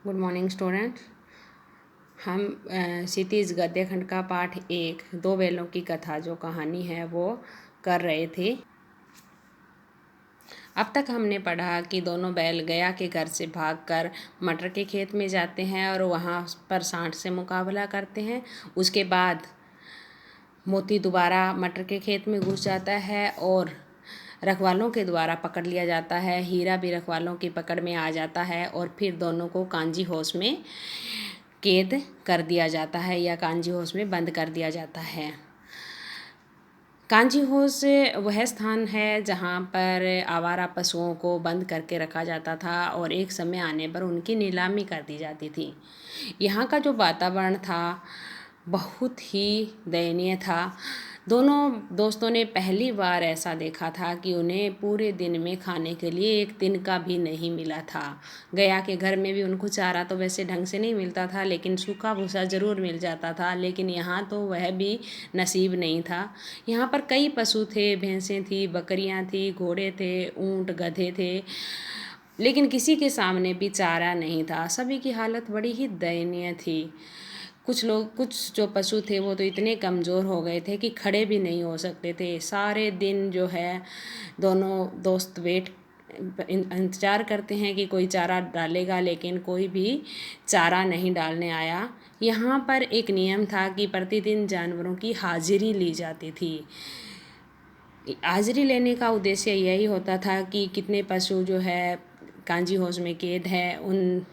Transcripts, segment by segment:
Good morning student. हम क्षितिज गद्य खंड का पाठ 1 दो बैलों की कथा जो कहानी है वो कर रहे थे। अब तक हमने पढ़ा कि दोनों बैल गया के घर से भागकर मटर के खेत में जाते हैं और वहाँ पर सांड से मुकाबला करते हैं। उसके बाद मोती दोबारा मटर के खेत में घुस जाता है और रखवालों के द्वारा पकड़ लिया जाता है। हीरा भी रखवालों की पकड़ में आ जाता है और फिर दोनों को कांजी हाउस में कैद कर दिया जाता है या कांजी हाउस में बंद कर दिया जाता है। कांजी हाउस वह स्थान है जहाँ पर आवारा पशुओं को बंद करके रखा जाता था और एक समय आने पर उनकी नीलामी कर दी जाती थी। यहाँ का जो वातावरण था बहुत ही दयनीय था। दोनों दोस्तों ने पहली बार ऐसा देखा था कि उन्हें पूरे दिन में खाने के लिए एक तिनका भी नहीं मिला था। गया के घर में भी उनको चारा तो वैसे ढंग से नहीं मिलता था, लेकिन सूखा भूसा ज़रूर मिल जाता था, लेकिन यहाँ तो वह भी नसीब नहीं था। यहाँ पर कई पशु थे, भैंसें थी, बकरियाँ थी, घोड़े थे, ऊँट, गधे थे, लेकिन किसी के सामने भी चारा नहीं था। सभी की हालत बड़ी ही दयनीय थी। कुछ जो पशु थे वो तो इतने कमज़ोर हो गए थे कि खड़े भी नहीं हो सकते थे। सारे दिन जो है दोनों दोस्त इंतज़ार करते हैं कि कोई चारा डालेगा, लेकिन कोई भी चारा नहीं डालने आया। यहाँ पर एक नियम था कि प्रतिदिन जानवरों की हाजिरी ली जाती थी। हाजिरी लेने का उद्देश्य यही होता था कि कितने पशु जो है कांजी हाउस में कैद है, उन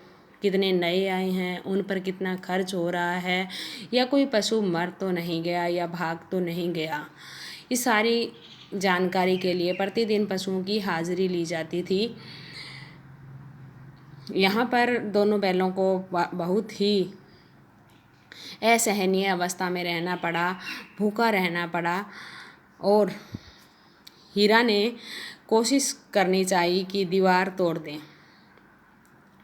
कितने नए आए हैं, उन पर कितना खर्च हो रहा है, या कोई पशु मर तो नहीं गया या भाग तो नहीं गया। इस सारी जानकारी के लिए प्रतिदिन पशुओं की हाजिरी ली जाती थी। यहाँ पर दोनों बैलों को बहुत ही असहनीय अवस्था में रहना पड़ा, भूखा रहना पड़ा और हीरा ने कोशिश करनी चाहिए कि दीवार तोड़ दें।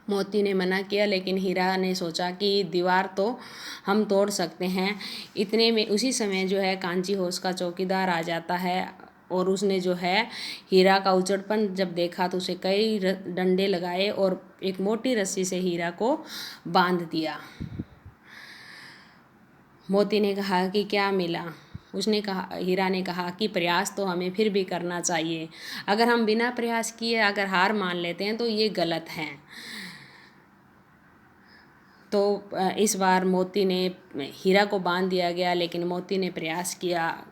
मोती ने मना किया, लेकिन हीरा ने सोचा कि दीवार तो हम तोड़ सकते हैं। इतने में उसी समय जो है कांची हाउस का चौकीदार आ जाता है और उसने जो है हीरा का उचड़पन जब देखा तो उसे कई डंडे लगाए और एक मोटी रस्सी से हीरा को बांध दिया। मोती ने कहा कि क्या मिला? हीरा ने कहा कि प्रयास तो हमें फिर भी करना चाहिए। अगर हम बिना प्रयास किए अगर हार मान लेते हैं तो ये गलत है। तो इस बार मोती ने हीरा को बांध दिया गया, लेकिन मोती ने प्रयास किया।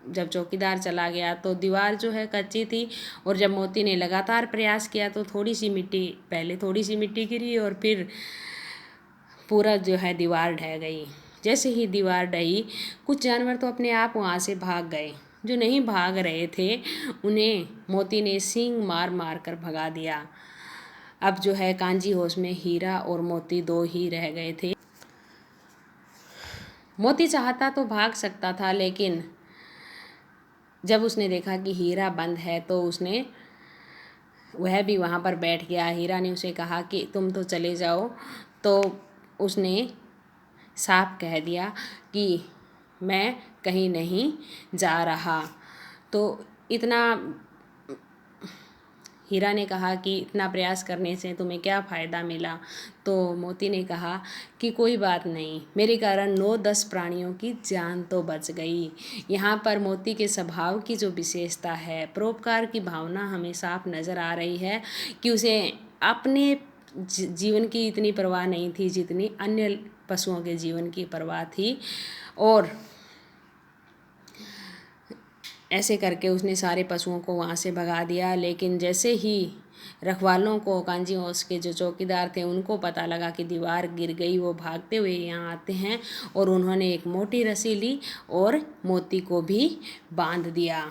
जब चौकीदार चला गया तो दीवार जो है कच्ची थी और जब मोती ने लगातार प्रयास किया तो पहले थोड़ी सी मिट्टी गिरी और फिर पूरा जो है दीवार ढह गई। जैसे ही दीवार ढही, कुछ जानवर तो अपने आप वहाँ से भाग गए। जो नहीं भाग रहे थे उन्हें मोती ने सींग मार मार कर भगा दिया। अब जो है कांजी हाउस में हीरा और मोती दो ही रह गए थे। मोती चाहता तो भाग सकता था, लेकिन जब उसने देखा कि हीरा बंद है तो वह भी वहाँ पर बैठ गया। हीरा ने उसे कहा कि तुम तो चले जाओ, तो उसने साफ कह दिया कि मैं कहीं नहीं जा रहा। तो हीरा ने कहा कि इतना प्रयास करने से तुम्हें क्या फ़ायदा मिला? तो मोती ने कहा कि कोई बात नहीं, मेरे कारण 9-10 प्राणियों की जान तो बच गई। यहाँ पर मोती के स्वभाव की जो विशेषता है, परोपकार की भावना हमें साफ नज़र आ रही है कि उसे अपने जीवन की इतनी परवाह नहीं थी जितनी अन्य पशुओं के जीवन की परवाह थी। और ऐसे करके उसने सारे पशुओं को वहाँ से भगा दिया। लेकिन जैसे ही रखवालों को, कांजी हाउस के जो चौकीदार थे, उनको पता लगा कि दीवार गिर गई, वो भागते हुए यहाँ आते हैं और उन्होंने एक मोटी रस्सी ली और मोती को भी बांध दिया।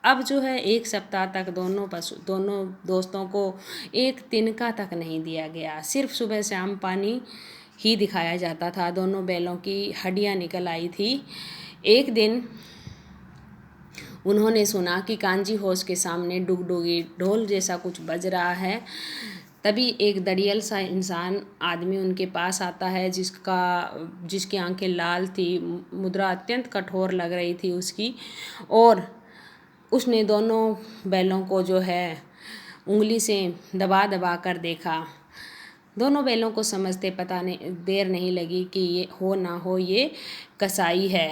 अब जो है 1 सप्ताह तक दोनों दोस्तों को एक तिनका तक नहीं दिया गया। सिर्फ सुबह शाम पानी ही दिखाया जाता था। दोनों बैलों की हड्डियाँ निकल आई थी। एक दिन उन्होंने सुना कि कांजी हाउस के सामने डुगडुगी ढोल जैसा कुछ बज रहा है। तभी एक दड़ियल सा इंसान आदमी उनके पास आता है, जिसकी आंखें लाल थी, मुद्रा अत्यंत कठोर लग रही थी उसकी, और उसने दोनों बैलों को जो है उंगली से दबा दबा कर देखा। दोनों बैलों को समझते पता नहीं देर नहीं लगी कि ये हो ना हो ये कसाई है।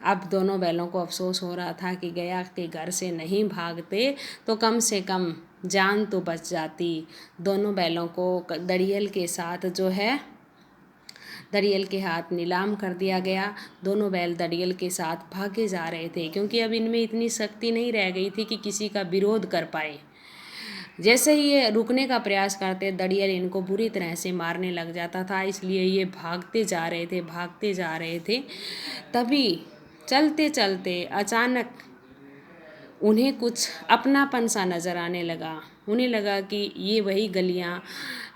अब दोनों बैलों को अफसोस हो रहा था कि गया के घर से नहीं भागते तो कम से कम जान तो बच जाती। दोनों बैलों को दड़ियल के साथ जो है दड़ियल के हाथ नीलाम कर दिया गया। दोनों बैल दड़ियल के साथ भागे जा रहे थे, क्योंकि अब इनमें इतनी शक्ति नहीं रह गई थी कि किसी का विरोध कर पाए। जैसे ही ये रुकने का प्रयास करते, दड़ियल इनको बुरी तरह से मारने लग जाता था, इसलिए ये भागते जा रहे थे। तभी चलते चलते अचानक उन्हें कुछ अपनापन सा नज़र आने लगा। उन्हें लगा कि ये वही गलियाँ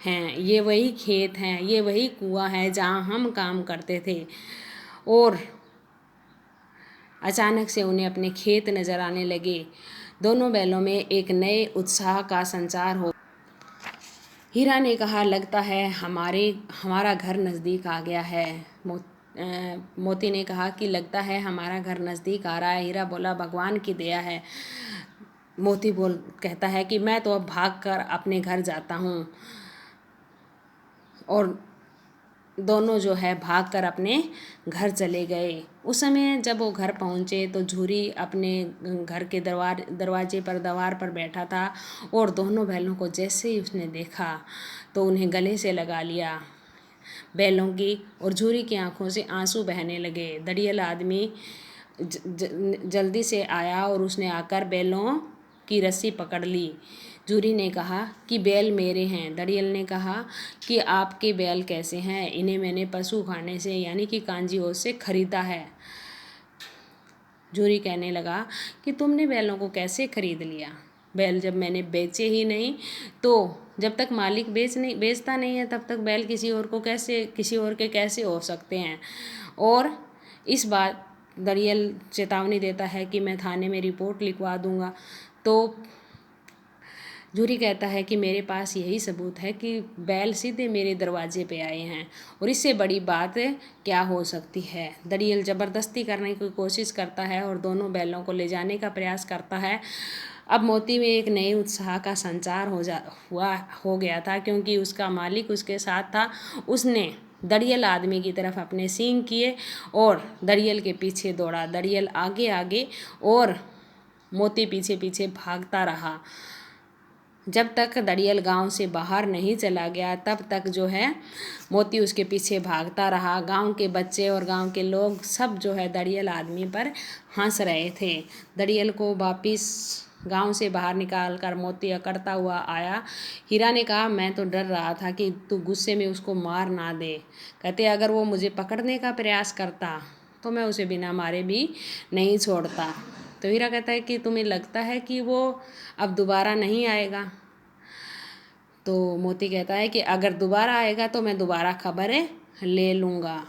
हैं, ये वही खेत हैं, ये वही कुआं है जहाँ हम काम करते थे। और अचानक से उन्हें अपने खेत नज़र आने लगे। दोनों बैलों में एक नए उत्साह का संचार हो। हीरा ने कहा, लगता है हमारा घर नज़दीक आ गया है। मोती ने कहा कि लगता है हमारा घर नज़दीक आ रहा है। हीरा बोला, भगवान की दया है। मोती कहता है कि मैं तो अब भागकर अपने घर जाता हूँ। और दोनों जो है भागकर अपने घर चले गए। उस समय जब वो घर पहुँचे तो झूरी अपने घर के द्वार पर बैठा था, और दोनों बैलों को जैसे ही उसने देखा तो उन्हें गले से लगा लिया बैलों की, और झूरी की आंखों से आंसू बहने लगे। दड़ियल आदमी जल्दी से आया और उसने आकर बैलों की रस्सी पकड़ ली। झूरी ने कहा कि बैल मेरे हैं। दड़ियल ने कहा कि आपके बैल कैसे हैं? इन्हें मैंने पशु खाने से यानी कि कांजीओं से खरीदा है। झूरी कहने लगा कि तुमने बैलों को कैसे खरीद लिया? बैल जब मैंने बेचे ही नहीं, तो जब तक मालिक बेचता नहीं है तब तक बैल किसी और के कैसे हो सकते हैं? और इस बात दड़ियल चेतावनी देता है कि मैं थाने में रिपोर्ट लिखवा दूंगा। तो झूरी कहता है कि मेरे पास यही सबूत है कि बैल सीधे मेरे दरवाजे पे आए हैं, और इससे बड़ी बात क्या हो सकती है? दड़ियल ज़बरदस्ती करने की कोशिश करता है और दोनों बैलों को ले जाने का प्रयास करता है। अब मोती में एक नए उत्साह का संचार हो गया था, क्योंकि उसका मालिक उसके साथ था। उसने दड़ियल आदमी की तरफ अपने सींग किए और दड़ियल के पीछे दौड़ा। दड़ियल आगे आगे और मोती पीछे पीछे भागता रहा। जब तक दड़ियल गांव से बाहर नहीं चला गया तब तक जो है मोती उसके पीछे भागता रहा। गांव के बच्चे और गांव के लोग सब जो है दड़ियल आदमी पर हंस रहे थे। दड़ियल को वापिस गांव से बाहर निकाल कर मोती अकड़ता हुआ आया। हीरा ने कहा, मैं तो डर रहा था कि तू गुस्से में उसको मार ना दे। कहते, अगर वो मुझे पकड़ने का प्रयास करता तो मैं उसे बिना मारे भी नहीं छोड़ता। तो हीरा कहता है कि तुम्हें लगता है कि वो अब दोबारा नहीं आएगा? तो मोती कहता है कि अगर दोबारा आएगा तो मैं दोबारा खबर ले लूँगा।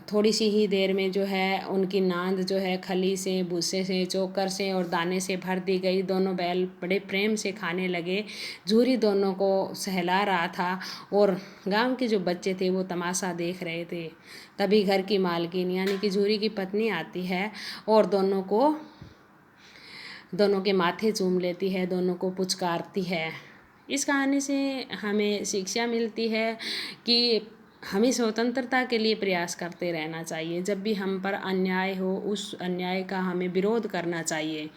थोड़ी सी ही देर में जो है उनकी नांद जो है खली से, भूसे से, चोकर से और दाने से भर दी गई। दोनों बैल बड़े प्रेम से खाने लगे। झूरी दोनों को सहला रहा था और गांव के जो बच्चे थे वो तमाशा देख रहे थे। तभी घर की मालकिन यानी कि झूरी की पत्नी आती है और दोनों के माथे चूम लेती है, दोनों को पुचकारती है। इस कहानी से हमें शिक्षा मिलती है कि हमें स्वतंत्रता के लिए प्रयास करते रहना चाहिए। जब भी हम पर अन्याय हो उस अन्याय का हमें विरोध करना चाहिए।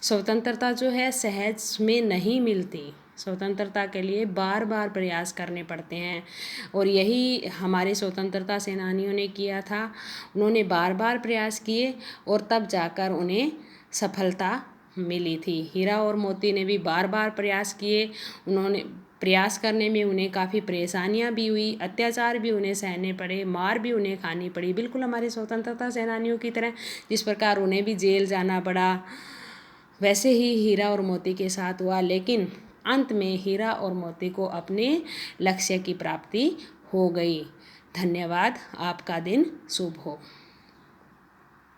स्वतंत्रता जो है सहज में नहीं मिलती। स्वतंत्रता के लिए बार बार प्रयास करने पड़ते हैं, और यही हमारे स्वतंत्रता सेनानियों ने किया था। उन्होंने बार बार प्रयास किए और तब जाकर उन्हें सफलता मिली थी। हीरा और मोती ने भी बार बार प्रयास किए। उन्होंने प्रयास करने में उन्हें काफ़ी परेशानियां भी हुई, अत्याचार भी उन्हें सहने पड़े, मार भी उन्हें खानी पड़ी, बिल्कुल हमारे स्वतंत्रता सेनानियों की तरह। जिस प्रकार उन्हें भी जेल जाना पड़ा, वैसे ही हीरा और मोती के साथ हुआ। लेकिन अंत में हीरा और मोती को अपने लक्ष्य की प्राप्ति हो गई। धन्यवाद। आपका दिन शुभ हो।